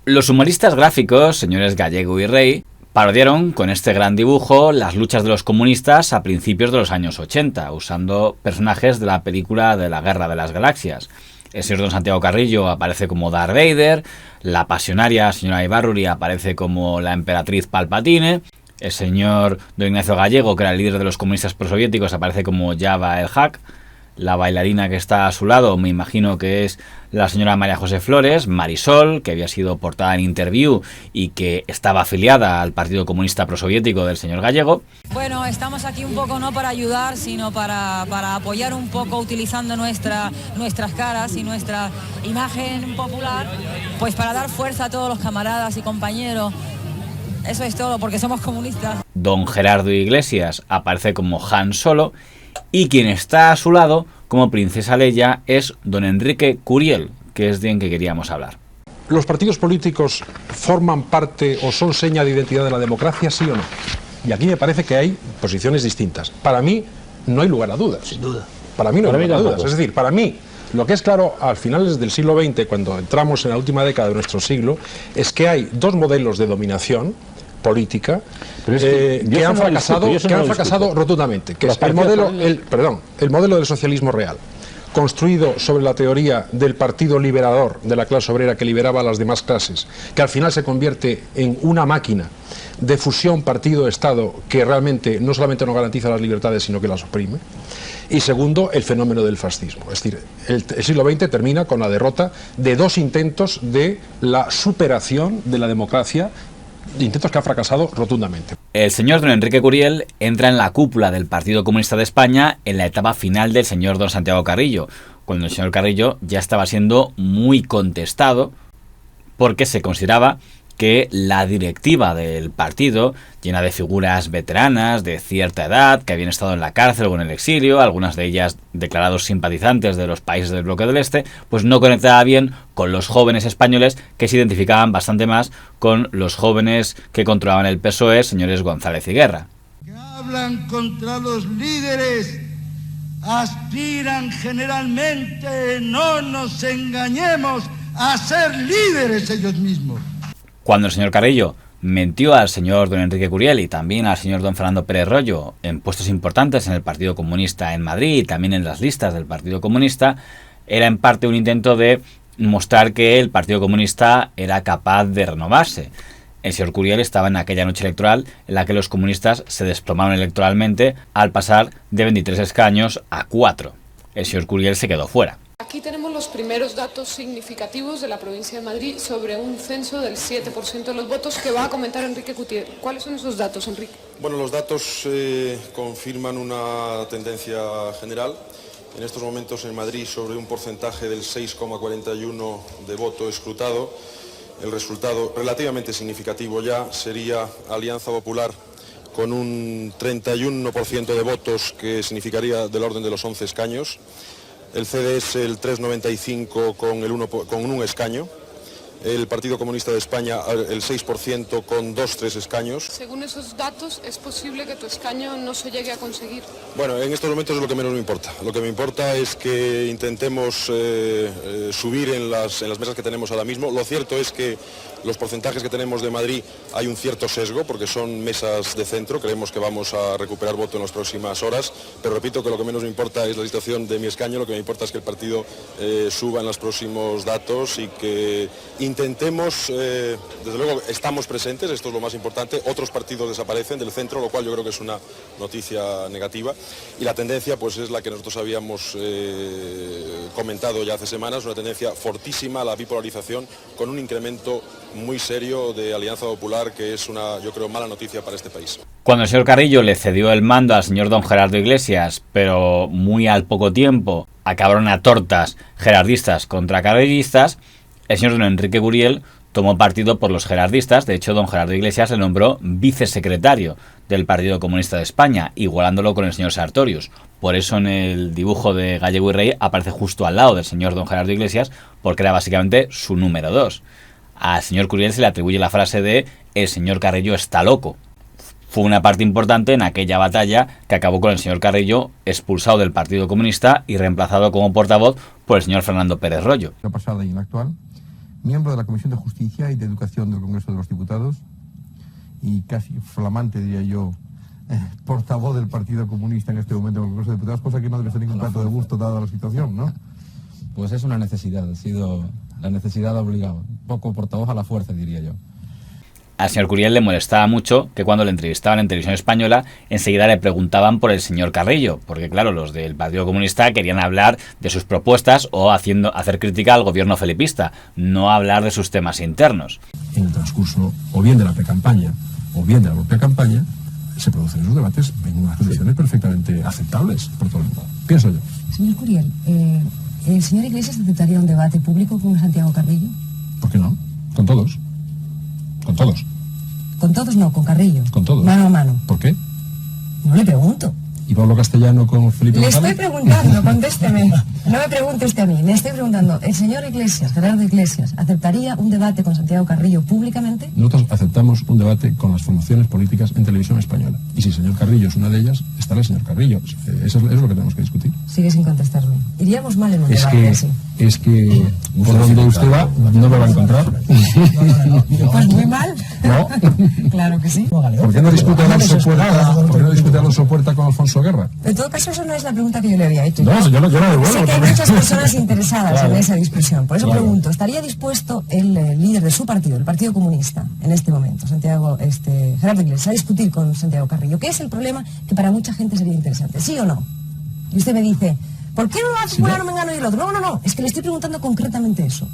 Los humoristas gráficos, señores Gallego y Rey, parodiaron con este gran dibujo las luchas de los comunistas a principios de los años 80, usando personajes de la película de la Guerra de las Galaxias. El señor Don Santiago Carrillo aparece como Darth Vader, la pasionaria señora Ibarruri aparece como la emperatriz Palpatine, el señor Don Ignacio Gallego, que era el líder de los comunistas prosoviéticos, aparece como Java el Hutt. La bailarina que está a su lado, me imagino que es la señora María José Flores, Marisol, que había sido portada en Interview y que estaba afiliada al Partido Comunista Prosoviético del señor Gallego. Bueno, estamos aquí un poco no para ayudar, sino para apoyar un poco, utilizando nuestras caras y nuestra imagen popular, pues para dar fuerza a todos los camaradas y compañeros. Eso es todo, porque somos comunistas. Don Gerardo Iglesias aparece como Han Solo. Y quien está a su lado, como princesa Leia, es don Enrique Curiel, que es de quien queríamos hablar. ¿Los partidos políticos forman parte o son seña de identidad de la democracia, sí o no? Y aquí me parece que hay posiciones distintas. Para mí no hay lugar a dudas. Sin duda. Para mí no hay lugar a dudas. Es decir, para mí, lo que es claro al finales del siglo XX, cuando entramos en la última década de nuestro siglo, es que hay dos modelos de dominación política que han fracasado rotundamente, que es el modelo del socialismo real, construido sobre la teoría del partido liberador de la clase obrera que liberaba a las demás clases, que al final se convierte en una máquina de fusión partido-estado que realmente no solamente no garantiza las libertades, sino que las oprime. Y segundo, el fenómeno del fascismo. Es decir, el siglo XX termina con la derrota de dos intentos de la superación de la democracia, intentos que han fracasado rotundamente. El señor don Enrique Curiel entra en la cúpula del Partido Comunista de España en la etapa final del señor don Santiago Carrillo, cuando el señor Carrillo ya estaba siendo muy contestado porque se consideraba que la directiva del partido, llena de figuras veteranas de cierta edad, que habían estado en la cárcel o en el exilio, algunas de ellas declarados simpatizantes de los países del bloque del Este, pues no conectaba bien con los jóvenes españoles, que se identificaban bastante más con los jóvenes que controlaban el PSOE, señores González y Guerra. Que hablan contra los líderes, aspiran generalmente, no nos engañemos, a ser líderes ellos mismos. Cuando el señor Carrillo mentió al señor don Enrique Curiel y también al señor don Fernando Pérez Royo en puestos importantes en el Partido Comunista en Madrid y también en las listas del Partido Comunista, era en parte un intento de mostrar que el Partido Comunista era capaz de renovarse. El señor Curiel estaba en aquella noche electoral en la que los comunistas se desplomaron electoralmente al pasar de 23 escaños a 4. El señor Curiel se quedó fuera. Aquí tenemos los primeros datos significativos de la provincia de Madrid sobre un censo del 7% de los votos que va a comentar Enrique Curiel. ¿Cuáles son esos datos, Enrique? Bueno, los datos confirman una tendencia general. En estos momentos en Madrid, sobre un porcentaje del 6,41 de voto escrutado, el resultado relativamente significativo ya sería Alianza Popular con un 31% de votos, que significaría del orden de los 11 escaños. El CDS el 3,95 con un escaño. El Partido Comunista de España el 6% con 2-3 escaños. Según esos datos, ¿es posible que tu escaño no se llegue a conseguir? Bueno, en estos momentos es lo que menos me importa. Lo que me importa es que intentemos subir en las mesas que tenemos ahora mismo. Lo cierto es que los porcentajes que tenemos de Madrid hay un cierto sesgo, porque son mesas de centro. Creemos que vamos a recuperar voto en las próximas horas, pero repito que lo que menos me importa es la situación de mi escaño. Lo que me importa es que el partido suba en los próximos datos y que intentemos, desde luego estamos presentes, esto es lo más importante. Otros partidos desaparecen del centro, lo cual yo creo que es una noticia negativa, y la tendencia pues es la que nosotros habíamos comentado ya hace semanas, una tendencia fortísima a la bipolarización, con un incremento muy serio de Alianza Popular, que es una, yo creo, mala noticia para este país. Cuando el señor Carrillo le cedió el mando al señor don Gerardo Iglesias, pero muy al poco tiempo acabaron a tortas gerardistas contra carrillistas, el señor don Enrique Curiel tomó partido por los gerardistas. De hecho, don Gerardo Iglesias le nombró vicesecretario del Partido Comunista de España, igualándolo con el señor Sartorius. Por eso en el dibujo de Gallego y Rey aparece justo al lado del señor don Gerardo Iglesias, porque era básicamente su número 2. Al señor Curiel se le atribuye la frase de «el señor Carrillo está loco». Fue una parte importante en aquella batalla que acabó con el señor Carrillo expulsado del Partido Comunista y reemplazado como portavoz por el señor Fernando Pérez Royo. La pasada y la actual miembro de la Comisión de Justicia y de Educación del Congreso de los Diputados y casi flamante, diría yo, portavoz del Partido Comunista en este momento en el Congreso de Diputados, cosa que no debe ser ningún plato de gusto dada la situación, ¿no? Pues es una necesidad, ha sido la necesidad obligada, un poco portavoz a la fuerza, diría yo. Al señor Curiel le molestaba mucho que cuando le entrevistaban en Televisión Española enseguida le preguntaban por el señor Carrillo, porque claro, los del Partido Comunista querían hablar de sus propuestas o hacer crítica al gobierno felipista, no hablar de sus temas internos. En el transcurso o bien de la precampaña o bien de la propia campaña se producen esos debates en unas condiciones perfectamente aceptables por todo el mundo, pienso yo. Señor Curiel, ¿el señor Iglesias aceptaría un debate público con Santiago Carrillo? ¿Por qué no? Con todos. Con todos. Con todos no, con Carrillo. Con todos. Mano a mano. ¿Por qué? No le pregunto. ¿Y Pablo Castellano con Felipe Le González? estoy preguntando, contésteme. No me pregunte usted a mí, le estoy preguntando. ¿El señor Iglesias, Gerardo Iglesias, aceptaría un debate con Santiago Carrillo públicamente? Nosotros aceptamos un debate con las formaciones políticas en Televisión Española. Y si el señor Carrillo es una de ellas, estará el señor Carrillo. Eso es lo que tenemos que discutir. Sigue sin contestarme. Iríamos mal en un debate así. Es que por donde usted va no me va a encontrar. Pues muy mal. ¿No? Claro que sí. ¿Por qué no discute Alonso Puerta con Alfonso Guerra? En todo caso, eso no es la pregunta que yo le había hecho. No, yo no devuelvo. Sé que hay muchas personas interesadas Claro. en esa discusión. Por eso Claro. pregunto, ¿estaría dispuesto el líder de su partido, el Partido Comunista, en este momento, Gerardo Iglesias, a discutir con Santiago Carrillo? ¿Qué es el problema que para mucha gente sería interesante? ¿Sí o no? Y usted me dice, ¿por qué no lo hace fulano, mengano y el otro? No, es que le estoy preguntando concretamente eso.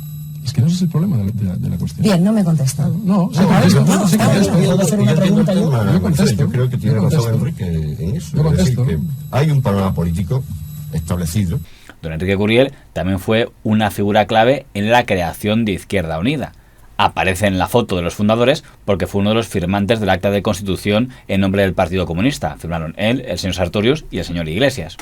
Es que no ese es el problema de la cuestión. Bien, no me contesta. No, ¿Puedo hacer una pregunta yo creo que tiene razón Enrique en eso. Yo contesto. Es decir, que hay un panorama político establecido. Don Enrique Curiel también fue una figura clave en la creación de Izquierda Unida. Aparece en la foto de los fundadores porque fue uno de los firmantes del acta de constitución en nombre del Partido Comunista. Firmaron él, el señor Sartorius y el señor Iglesias.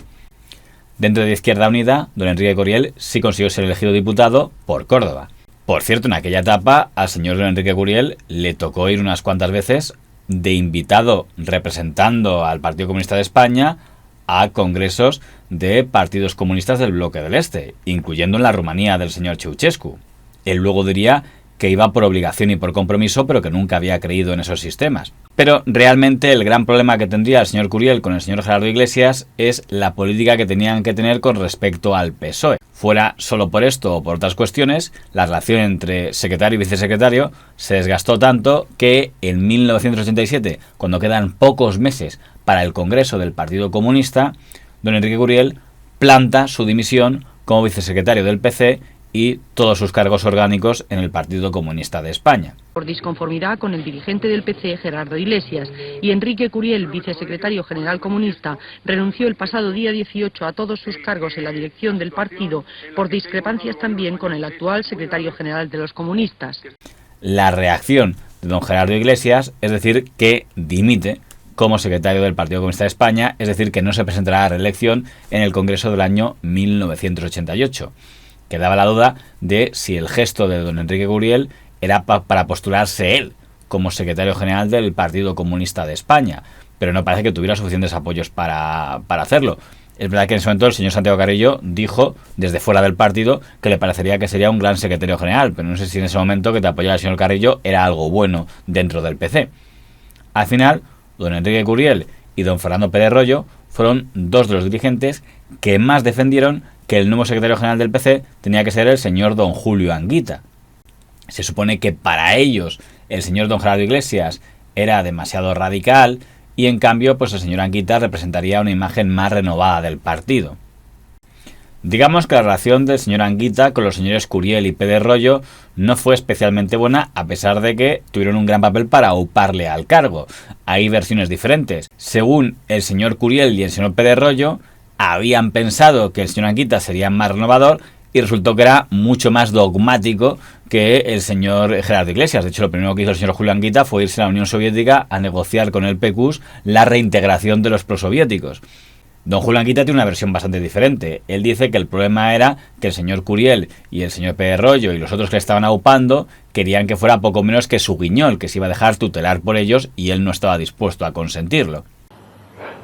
Dentro de Izquierda Unida, don Enrique Curiel sí consiguió ser elegido diputado por Córdoba. Por cierto, en aquella etapa al señor don Enrique Curiel le tocó ir unas cuantas veces de invitado representando al Partido Comunista de España a congresos de partidos comunistas del bloque del Este, incluyendo en la Rumanía del señor Ceausescu. Él luego diría que iba por obligación y por compromiso, pero que nunca había creído en esos sistemas. Pero realmente el gran problema que tendría el señor Curiel con el señor Gerardo Iglesias es la política que tenían que tener con respecto al PSOE. Fuera solo por esto o por otras cuestiones, la relación entre secretario y vicesecretario se desgastó tanto que en 1987, cuando quedan pocos meses para el Congreso del Partido Comunista, don Enrique Curiel planta su dimisión como vicesecretario del PC y todos sus cargos orgánicos en el Partido Comunista de España. Por disconformidad con el dirigente del PC, Gerardo Iglesias, y Enrique Curiel, vicesecretario general comunista, renunció el pasado día 18 a todos sus cargos en la dirección del partido por discrepancias también con el actual secretario general de los comunistas. La reacción de don Gerardo Iglesias es decir que dimite como secretario del Partido Comunista de España, es decir que no se presentará a reelección en el Congreso del año 1988. Quedaba la duda de si el gesto de don Enrique Curiel era para postularse él como secretario general del Partido Comunista de España, pero no parece que tuviera suficientes apoyos para hacerlo. Es verdad que en ese momento el señor Santiago Carrillo dijo desde fuera del partido que le parecería que sería un gran secretario general, pero no sé si en ese momento que te apoyara el señor Carrillo era algo bueno dentro del PC. Al final, don Enrique Curiel y don Fernando Pérez Royo fueron dos de los dirigentes que más defendieron que el nuevo secretario general del PC tenía que ser el señor don Julio Anguita. Se supone que para ellos el señor don Gerardo Iglesias era demasiado radical y en cambio pues el señor Anguita representaría una imagen más renovada del partido. Digamos que la relación del señor Anguita con los señores Curiel y Pérez Royo no fue especialmente buena, a pesar de que tuvieron un gran papel para auparle al cargo. Hay versiones diferentes. Según el señor Curiel y el señor Pérez Royo, habían pensado que el señor Anguita sería más renovador y resultó que era mucho más dogmático que el señor Gerardo Iglesias. De hecho, lo primero que hizo el señor Julio Anguita fue irse a la Unión Soviética a negociar con el PQS la reintegración de los prosoviéticos. Don Julio Anguita tiene una versión bastante diferente. Él dice que el problema era que el señor Curiel y el señor Pérez Royo y los otros que le estaban aupando querían que fuera poco menos que su guiñol, que se iba a dejar tutelar por ellos y él no estaba dispuesto a consentirlo.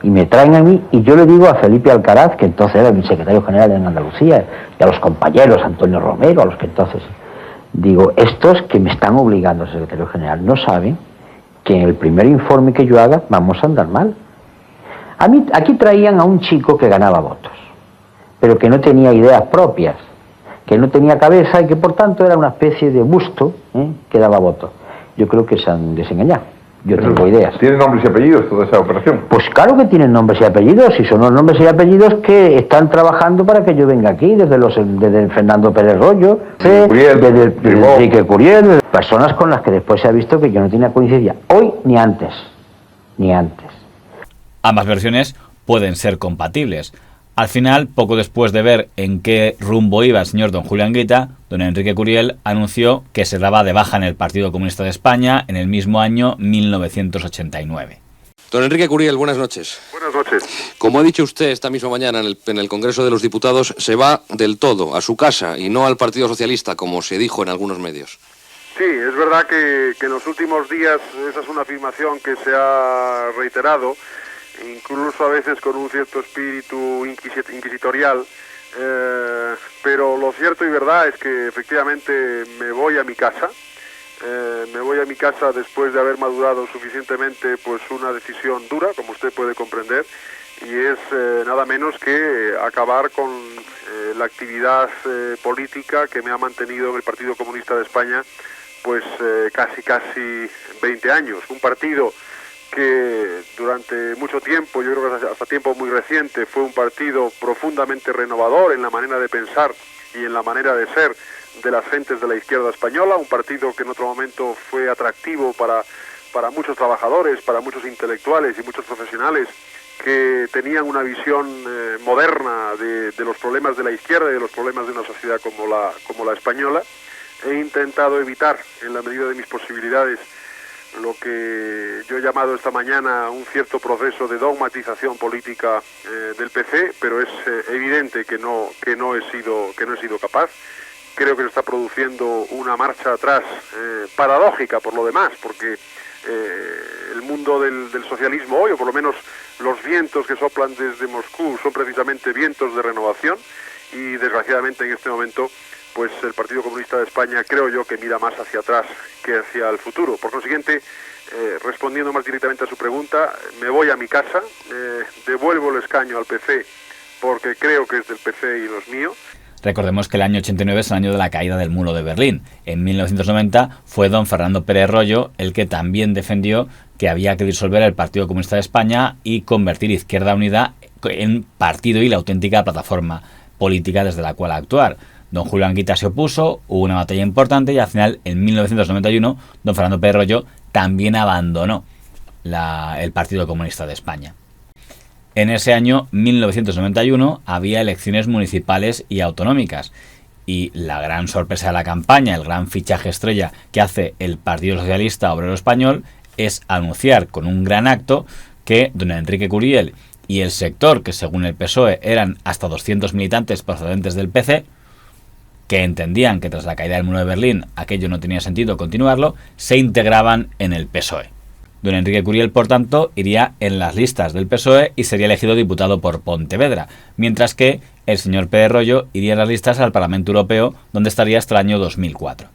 Y me traen a mí y yo le digo a Felipe Alcaraz, que entonces era mi secretario general en Andalucía, y a los compañeros, Antonio Romero, a los que entonces Digo, estos que me están obligando al secretario general no saben que en el primer informe que yo haga vamos a andar mal. A mí, aquí traían a un chico que ganaba votos, pero que no tenía ideas propias, que no tenía cabeza y que por tanto era una especie de busto que daba votos. Yo creo que se han desengañado. Yo tengo ideas. ¿Tiene nombres y apellidos toda esa operación? Pues claro que tienen nombres y apellidos, y son los nombres y apellidos que están trabajando para que yo venga aquí, desde Fernando Pérez Royo, desde Enrique Curiel, personas con las que después se ha visto que yo no tenía coincidencia, hoy ni antes, ni antes. Ambas versiones pueden ser compatibles. Al final, poco después de ver en qué rumbo iba el señor don Julio Anguita, don Enrique Curiel anunció que se daba de baja en el Partido Comunista de España en el mismo año 1989. Don Enrique Curiel, buenas noches. Buenas noches. Como ha dicho usted esta misma mañana en el Congreso de los Diputados, se va del todo a su casa y no al Partido Socialista, como se dijo en algunos medios. Sí, es verdad que en los últimos días esa es una afirmación que se ha reiterado, incluso a veces con un cierto espíritu inquisitorial, pero lo cierto y verdad es que efectivamente me voy a mi casa. Me voy a mi casa después de haber madurado suficientemente pues una decisión dura, como usted puede comprender, y es nada menos que acabar con la actividad política que me ha mantenido en el Partido Comunista de España pues casi 20 años. Un partido que durante mucho tiempo, yo creo que hasta tiempo muy reciente, fue un partido profundamente renovador en la manera de pensar y en la manera de ser de las gentes de la izquierda española, un partido que en otro momento fue atractivo para muchos trabajadores, para muchos intelectuales y muchos profesionales que tenían una visión moderna de los problemas de la izquierda y de los problemas de una sociedad como la española. He intentado evitar, en la medida de mis posibilidades, lo que yo he llamado esta mañana un cierto proceso de dogmatización política del PC, pero es evidente que no he sido capaz. Creo que se está produciendo una marcha atrás paradójica por lo demás, porque el mundo del socialismo hoy, o por lo menos los vientos que soplan desde Moscú, son precisamente vientos de renovación, y desgraciadamente en este momento pues el Partido Comunista de España creo yo que mira más hacia atrás que hacia el futuro. Por consiguiente, respondiendo más directamente a su pregunta, me voy a mi casa, devuelvo el escaño al PC porque creo que es del PC y no es mío. Recordemos que el año 89 es el año de la caída del muro de Berlín. En 1990 fue don Fernando Pérez Royo el que también defendió que había que disolver el Partido Comunista de España y convertir Izquierda Unida en partido y la auténtica plataforma política desde la cual actuar. Don Julio Anguita se opuso, hubo una batalla importante y al final, en 1991, don Fernando Pérez Royo también abandonó el Partido Comunista de España. En ese año, 1991, había elecciones municipales y autonómicas. Y la gran sorpresa de la campaña, el gran fichaje estrella que hace el Partido Socialista Obrero Español, es anunciar con un gran acto que don Enrique Curiel y el sector, que según el PSOE eran hasta 200 militantes procedentes del PC, que entendían que tras la caída del muro de Berlín aquello no tenía sentido continuarlo, se integraban en el PSOE. Don Enrique Curiel, por tanto, iría en las listas del PSOE y sería elegido diputado por Pontevedra, mientras que el señor Pérez Royo iría en las listas al Parlamento Europeo, donde estaría hasta el año 2004.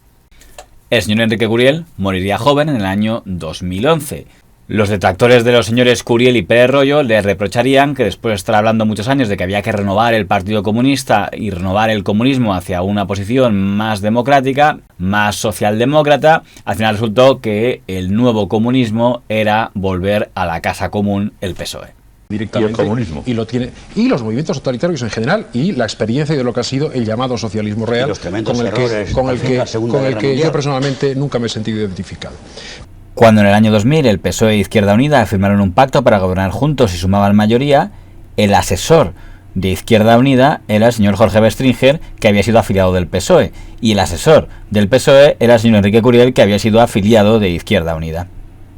El señor Enrique Curiel moriría joven en el año 2011. Los detractores de los señores Curiel y Pérez Royo le reprocharían que después de estar hablando muchos años de que había que renovar el Partido Comunista y renovar el comunismo hacia una posición más democrática, más socialdemócrata, al final resultó que el nuevo comunismo era volver a la casa común, el PSOE. Directamente, y el comunismo. Y los movimientos totalitarios en general, y la experiencia de lo que ha sido el llamado socialismo real, con el que yo personalmente nunca me he sentido identificado. Cuando en el año 2000 el PSOE e Izquierda Unida firmaron un pacto para gobernar juntos y sumaban mayoría, el asesor de Izquierda Unida era el señor Jorge Bestringer, que había sido afiliado del PSOE, y el asesor del PSOE era el señor Enrique Curiel, que había sido afiliado de Izquierda Unida.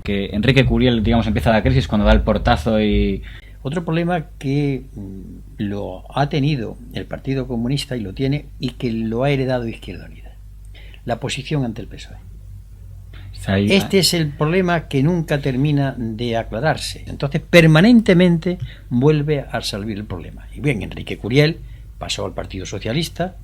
Que Enrique Curiel, digamos, empieza la crisis cuando da el portazo y... Otro problema que lo ha tenido el Partido Comunista y lo tiene, y que lo ha heredado Izquierda Unida: la posición ante el PSOE. Este es el problema que nunca termina de aclararse. Entonces, permanentemente vuelve a salir el problema. Y bien, Enrique Curiel pasó al Partido Socialista,